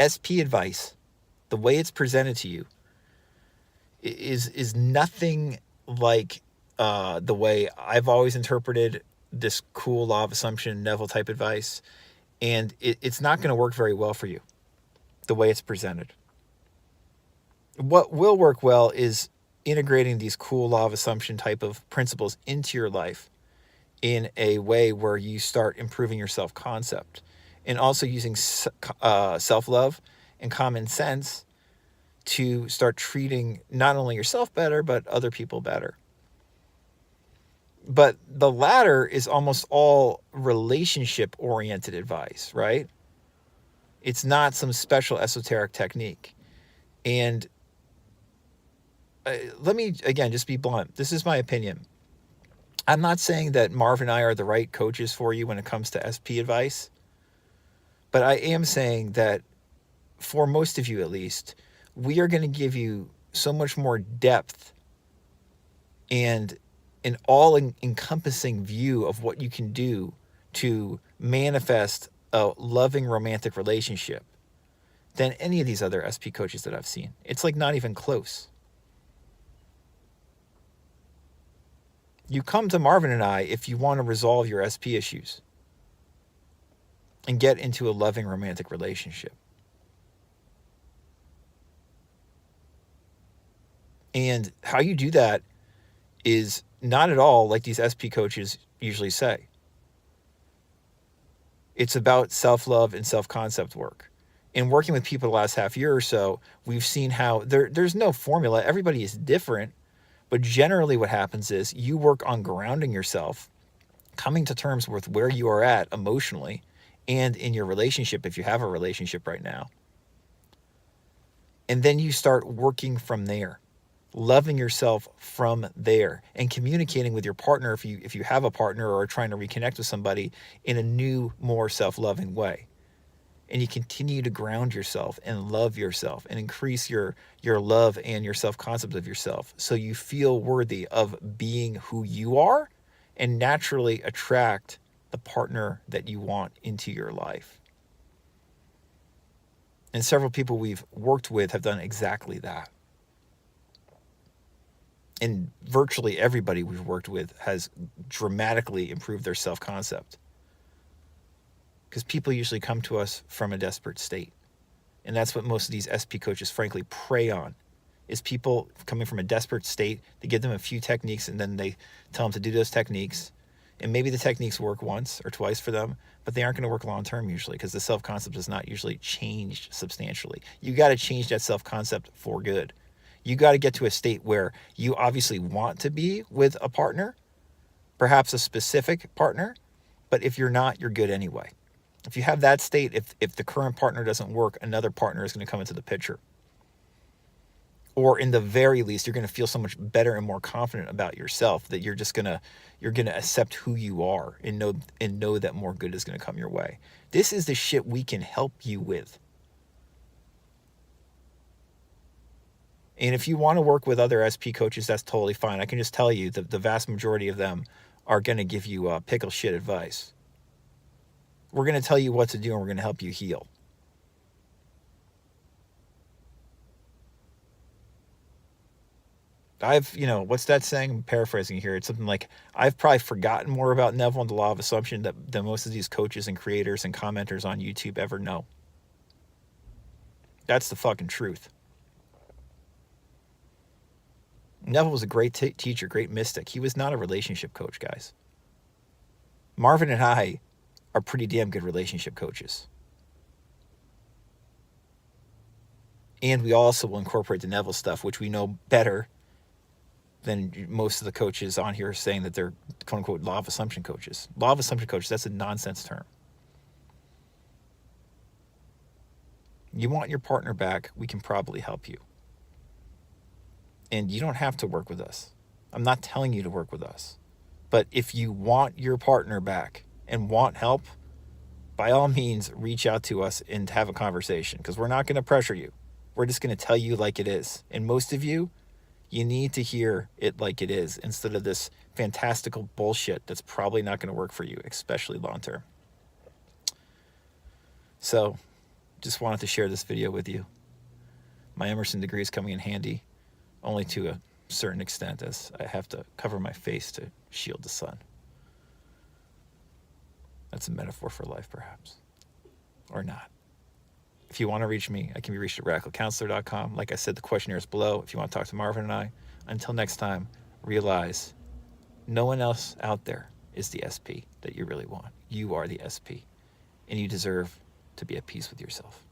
SP advice, the way it's presented to you, is nothing like the way I've always interpreted this cool law of assumption Neville type advice, and it's not going to work very well for you the way it's presented. What will work well is integrating these cool law of assumption type of principles into your life in a way where you start improving your self concept and also using self love and common sense to start treating not only yourself better, but other people better. But the latter is almost all relationship oriented advice, right? It's not some special esoteric technique. And let me, again, just be blunt. This is my opinion. I'm not saying that Marvin and I are the right coaches for you when it comes to SP advice, but I am saying that for most of you at least, we are going to give you so much more depth and an all encompassing view of what you can do to manifest a loving romantic relationship than any of these other SP coaches that I've seen. It's like not even close. You come to Marvin and I if you want to resolve your SP issues and get into a loving romantic relationship. And how you do that is not at all like these SP coaches usually say. It's about self-love and self-concept work. In working with people the last half year or so, we've seen how there's no formula. Everybody is different. But generally what happens is you work on grounding yourself, coming to terms with where you are at emotionally and in your relationship, if you have a relationship right now. And then you start working from there, loving yourself from there, and communicating with your partner if you have a partner or are trying to reconnect with somebody in a new, more self-loving way. And you continue to ground yourself and love yourself and increase your love and your self-concept of yourself so you feel worthy of being who you are and naturally attract the partner that you want into your life. And several people we've worked with have done exactly that. And virtually everybody we've worked with has dramatically improved their self-concept. Because people usually come to us from a desperate state. And that's what most of these SP coaches frankly prey on, is people coming from a desperate state. They give them a few techniques and then they tell them to do those techniques. And maybe the techniques work once or twice for them, but they aren't going to work long term usually because the self-concept is not usually changed substantially. You got to change that self-concept for good. You got to get to a state where you obviously want to be with a partner, perhaps a specific partner, but if you're not, you're good anyway. If you have that state, if the current partner doesn't work, another partner is going to come into the picture. Or in the very least, you're going to feel so much better and more confident about yourself that you're going to accept who you are and know that more good is going to come your way. This is the shit we can help you with. And if you want to work with other SP coaches, that's totally fine. I can just tell you that the vast majority of them are going to give you pickle shit advice. We're going to tell you what to do and we're going to help you heal. What's that saying? I'm paraphrasing here. It's something like, I've probably forgotten more about Neville and the law of assumption than most of these coaches and creators and commenters on YouTube ever know. That's the fucking truth. Neville was a great teacher, great mystic. He was not a relationship coach, guys. Marvin and I are pretty damn good relationship coaches. And we also will incorporate the Neville stuff, which we know better than most of the coaches on here saying that they're quote unquote law of assumption coaches. Law of assumption coaches, that's a nonsense term. You want your partner back, we can probably help you. And you don't have to work with us. I'm not telling you to work with us. But if you want your partner back and want help, by all means, reach out to us and have a conversation, because we're not going to pressure you. We're just going to tell you like it is. And most of you, you need to hear it like it is instead of this fantastical bullshit that's probably not going to work for you, especially long term. So just wanted to share this video with you. My Emerson degree is coming in handy, only to a certain extent, as I have to cover my face to shield the sun. That's a metaphor for life, perhaps. Or not. If you want to reach me, I can be reached at radicalcounselor.com. Like I said, the questionnaire is below if you want to talk to Marvin and I. Until next time, realize no one else out there is the SP that you really want. You are the SP, and you deserve to be at peace with yourself.